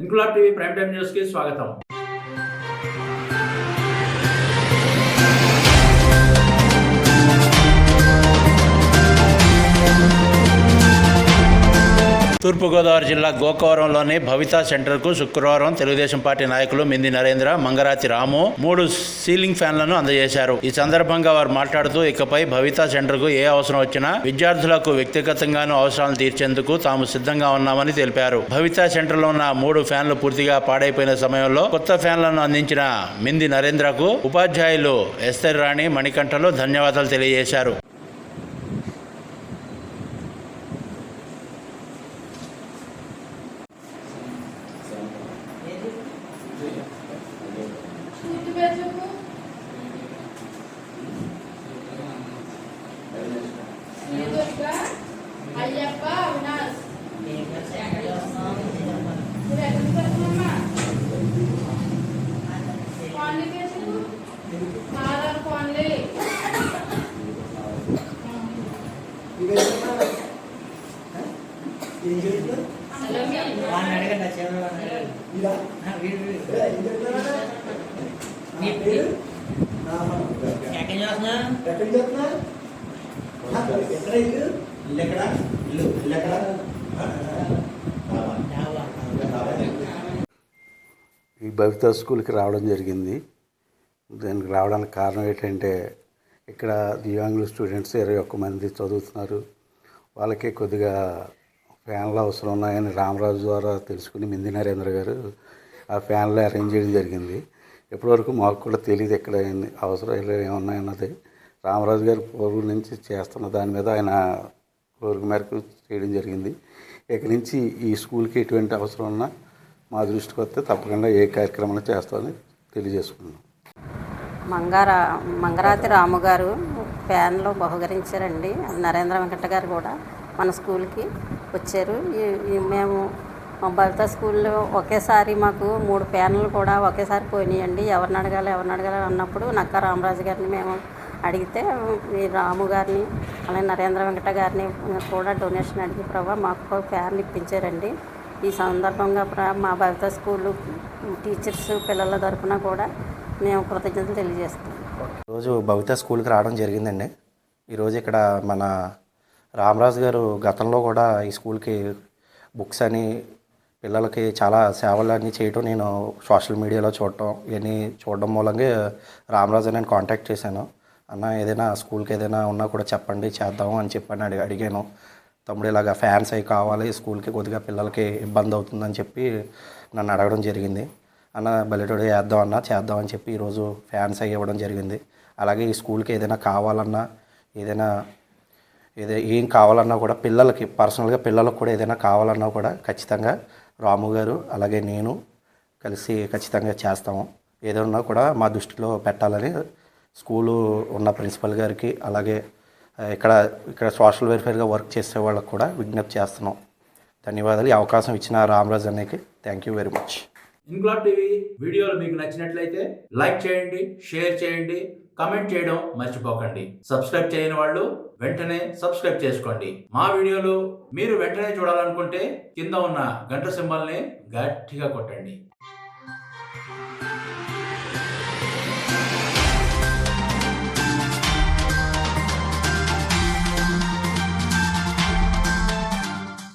Inquilab TV prime time news కి స్వాగతం. తూర్పుగోదావరి జిల్లా గోకవరంలోని భవితా సెంటర్కు శుక్రవారం తెలుగుదేశం పార్టీ నాయకులు మింది నరేంద్ర, మంగరాతి రాము 3 సీలింగ్ ఫ్యాన్లను అందజేశారు. ఈ సందర్భంగా వారు మాట్లాడుతూ, ఇకపై భవితా సెంటర్కు ఏ అవసరం వచ్చినా విద్యార్థులకు వ్యక్తిగతంగానూ అవసరాలను తీర్చేందుకు తాము సిద్ధంగా ఉన్నామని తెలిపారు. భవితా సెంటర్లో ఉన్న 3 ఫ్యాన్లు పూర్తిగా పాడైపోయిన సమయంలో కొత్త ఫ్యాన్లను అందించిన మింది నరేంద్రకు ఉపాధ్యాయులు ఎస్తర్ రాణి, మణికంఠలు ధన్యవాదాలు తెలియజేశారు. అయ్యప్ప అవినాష్ ఈ భవితా స్కూల్కి రావడం జరిగింది. దానికి రావడానికి కారణం ఏంటంటే, ఇక్కడ దివ్యాంగుల స్టూడెంట్స్ 21 మంది చదువుతున్నారు. వాళ్ళకి కొద్దిగా ఫ్యాన్లు అవసరం ఉన్నాయని రామరాజు ద్వారా తెలుసుకుని మింది నరేంద్ర గారు ఆ ఫ్యాన్లు అరేంజ్ చేయడం జరిగింది. ఇప్పటివరకు మాకు కూడా తెలియదు ఇక్కడ అవసరాలు ఏమున్నాయన్నది. రామరాజు గారు పూర్వం నుంచి చేస్తున్న దాని మీద ఆయన కోరిక మేరకు చేయడం జరిగింది. ఇక నుంచి ఈ స్కూల్కి ఎటువంటి అవసరం ఉన్నా మా దృష్టికి వస్తే తప్పకుండా ఏ కార్యక్రమాలు చేస్తామని తెలియజేసుకున్నాం. మంగరాతి రాము గారు ఫ్యాన్లో బహుకరించారండి. నరేంద్ర వెంకట గారు కూడా మన స్కూల్కి వచ్చారు. మేము మా భవితా స్కూల్లో ఒకేసారి మాకు 3 ఫ్యాన్లు కూడా ఒకేసారి పోయినాయండి. ఎవరిని అడగాలి అన్నప్పుడు నక్కా రామరాజు గారిని మేము అడిగితే ఈ రాము గారిని అలాగే నరేంద్ర వెంకట గారిని కూడా డొనేషన్ అడిగి ప్రభావ మాకు ఫ్యాన్లు ఇప్పించారండి. ఈ సందర్భంగా మా భవితా స్కూలు టీచర్స్ పిల్లల తరఫున కూడా మేము కృతజ్ఞతలు తెలియజేస్తాం. ఈరోజు భవితా స్కూల్కి రావడం జరిగిందండి. ఈరోజు ఇక్కడ మన రామరాజు గారు గతంలో కూడా ఈ స్కూల్కి బుక్స్ అని పిల్లలకి చాలా సేవలు అన్నీ చేయటం నేను సోషల్ మీడియాలో చూడడం మూలంగా రామరాజు నేను కాంటాక్ట్ చేశాను. అన్న ఏదైనా స్కూల్కి ఏదైనా ఉన్నా కూడా చెప్పండి, చేద్దాము అని చెప్పని అడిగాను. తమ్ముడు ఇలాగ ఫ్యాన్స్ అవి కావాలి, స్కూల్కి కొద్దిగా పిల్లలకి ఇబ్బంది అవుతుందని చెప్పి నన్ను అడగడం జరిగింది. అన్న బల్లెటోడు చేద్దామని చెప్పి ఈరోజు ఫ్యాన్స్ అవి ఇవ్వడం జరిగింది. అలాగే ఈ స్కూల్కి ఏదైనా కావాలన్నా ఏం కావాలన్నా కూడా పిల్లలకి పర్సనల్గా పిల్లలకు కూడా ఏదైనా కావాలన్నా కూడా ఖచ్చితంగా రాము గారు అలాగే నేను కలిసి ఖచ్చితంగా చేస్తాము. ఏదైనా కూడా మా దృష్టిలో పెట్టాలని స్కూలు ఉన్న ప్రిన్సిపల్ గారికి అలాగే ఇక్కడ సోషల్ వెల్ఫేర్గా వర్క్ చేసే వాళ్ళకి కూడా విజ్ఞప్తి చేస్తున్నాం. ధన్యవాదాలు. ఈ అవకాశం ఇచ్చిన రామరాజు అన్నకి thank you very much. Inquilab TV వీడియోలు మీకు నచ్చినట్లయితే లైక్ చేయండి, షేర్ చేయండి, కామెంట్ చేయడం మర్చిపోకండి. సబ్స్క్రైబ్ చేయని వాళ్ళు వెంటనే సబ్స్క్రైబ్ చేసుకోండి. మా వీడియోలు మీరు వెంటనే చూడాలనుకుంటే కింద ఉన్న గంట సింబల్ని గట్టిగా కొట్టండి.